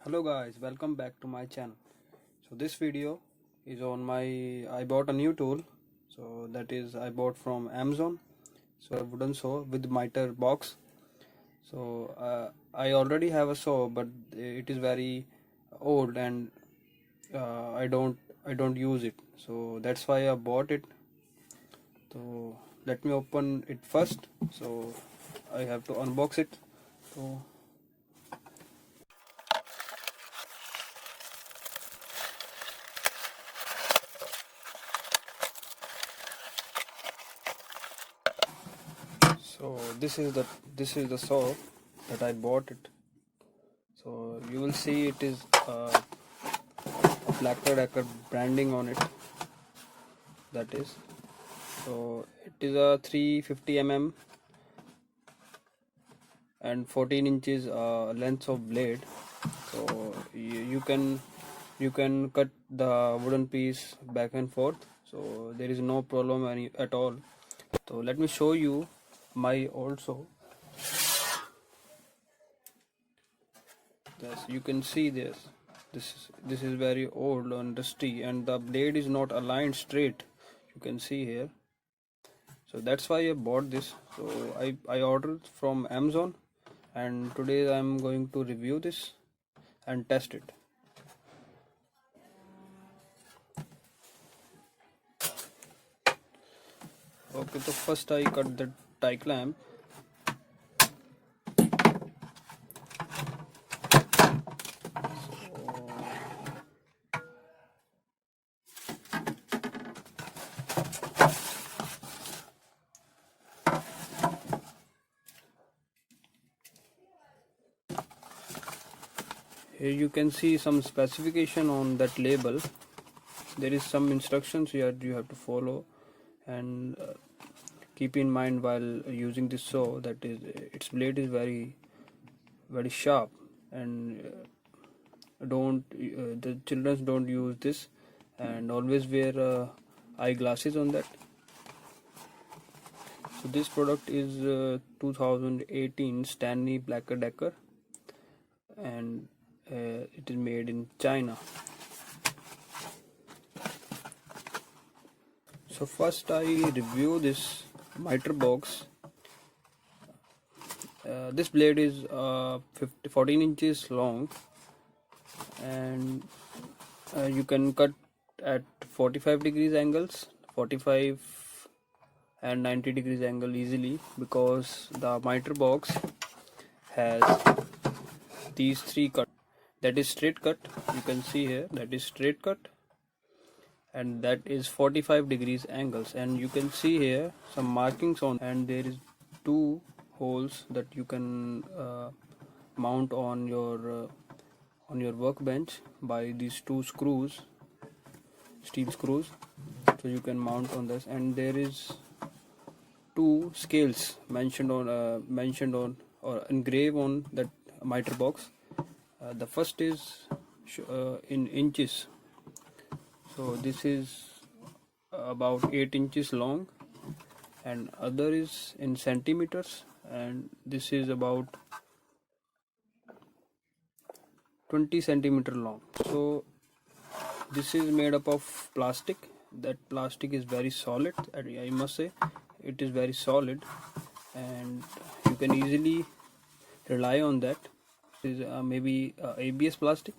Hello guys, welcome back to my channel. So this video is on I bought a new tool. So that is I bought from Amazon. So a wooden saw with Mitre box. So I already have a saw, but it is very old and I don't use it. So that's why I bought it. So let me open it first. So I have to unbox it. So this is the saw that I bought it. So you will see it is Black+Decker branding on it. That is, so it is a 350 mm and 14 inches length of blade. So you can cut the wooden piece back and forth. So there is no problem at all. So let me show you my old saw. Yes, you can see this is very old and dusty, and the blade is not aligned straight. You can see here. So that's why I bought this. So I ordered from Amazon, and today I'm going to review this and test it. Okay, so first I cut the tie clamp. Here you can see some specification on that label. There is some instructions here you have to follow and keep in mind while using this saw, that is its blade is very sharp, and the children don't use this, and always wear eyeglasses on that. So this product is 2018 Stanley Black+Decker, and it is made in China. So first I review this Mitre box. This blade is 14 inches long, and you can cut at 45 degrees angles, 45 and 90 degrees angle easily, because the Mitre box has these three cuts. That is straight cut, you can see here, that is straight cut, and that is 45 degrees angles, and you can see here some markings on, and there is two holes that you can mount on your workbench by these two screws, steel screws. So you can mount on this, and there is two scales mentioned on or engraved on that Mitre box. The first is in inches. So this is about 8 inches long, and other is in centimeters, and this is about 20 centimeter long. So this is made up of plastic. That plastic is very solid, I must say. It is very solid, and you can easily rely on that. It is maybe ABS plastic,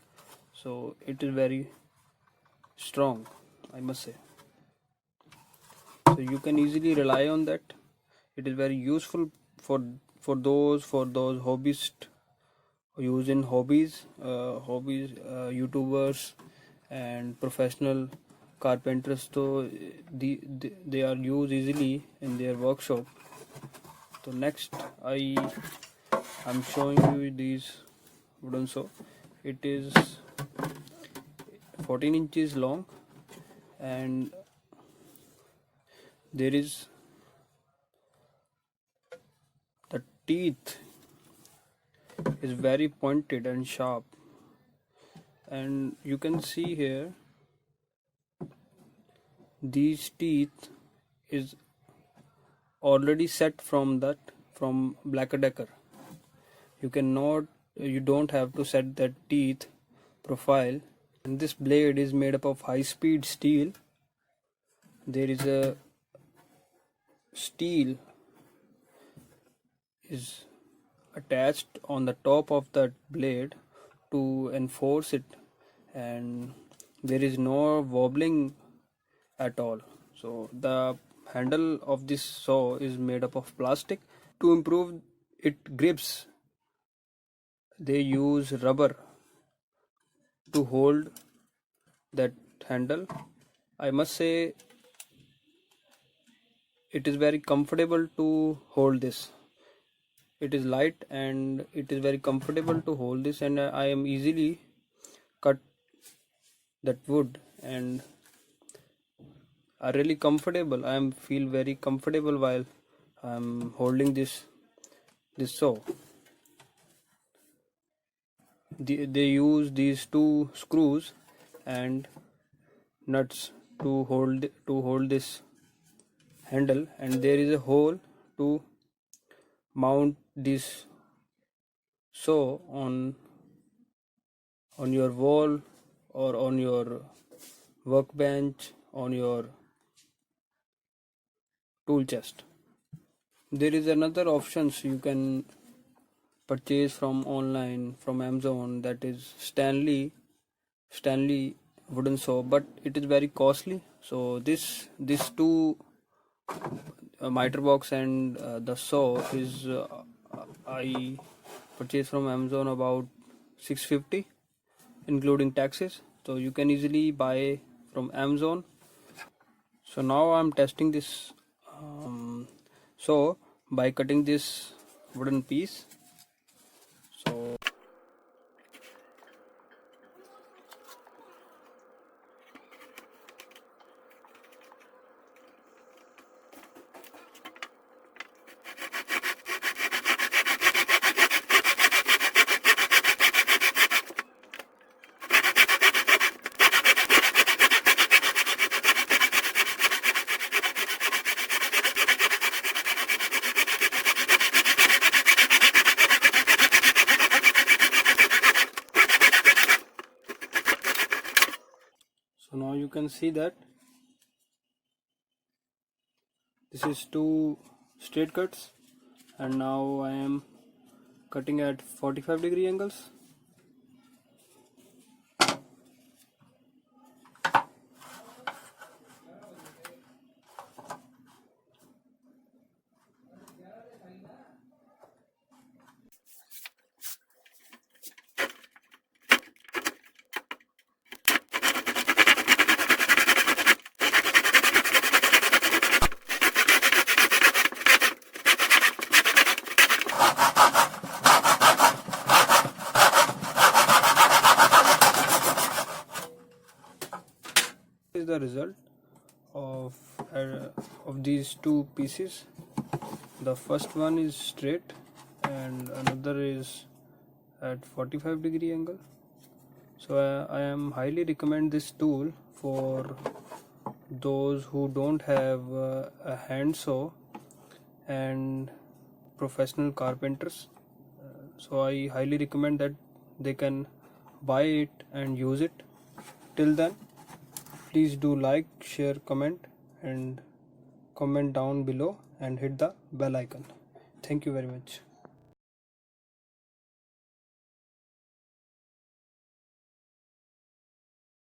so it is very strong, I must say. So you can easily rely on that. It is very useful for those hobbyists use in hobbies, YouTubers and professional carpenters. So they are used easily in their workshop. So next I'm showing you these wooden saw. It is 14 inches long, and there is the teeth is very pointed and sharp, and you can see here these teeth is already set from Black+Decker. You don't have to set that teeth profile, and this blade is made up of high-speed steel. There is a steel is attached on the top of that blade to enforce it, and there is no wobbling at all. So the handle of this saw is made up of plastic. To improve it grips, they use rubber to hold that handle. I must say it is very comfortable to hold this. It is light and it is very comfortable to hold this, and I am easily cut that wood, and are really comfortable. I am feel very comfortable while I am holding this saw. They use these two screws and nuts to hold this handle, and there is a hole to mount this saw on your wall or on your workbench, on your tool chest. There is another options you can purchase from online, from Amazon, that is Stanley wooden saw, but it is very costly. So this two Mitre box and the saw is I purchased from Amazon about 650 including taxes. So you can easily buy from Amazon. So now I'm testing this saw by cutting this wooden piece. So now you can see that this is two straight cuts, and now I am cutting at 45-degree angles. This is the result of these two pieces. The first one is straight and another is at 45-degree angle. So I am highly recommend this tool for those who don't have a hand saw and professional carpenters. So I highly recommend that they can buy it and use it. Till then, please do like, share, comment, and comment down below and hit the bell icon. Thank you very much.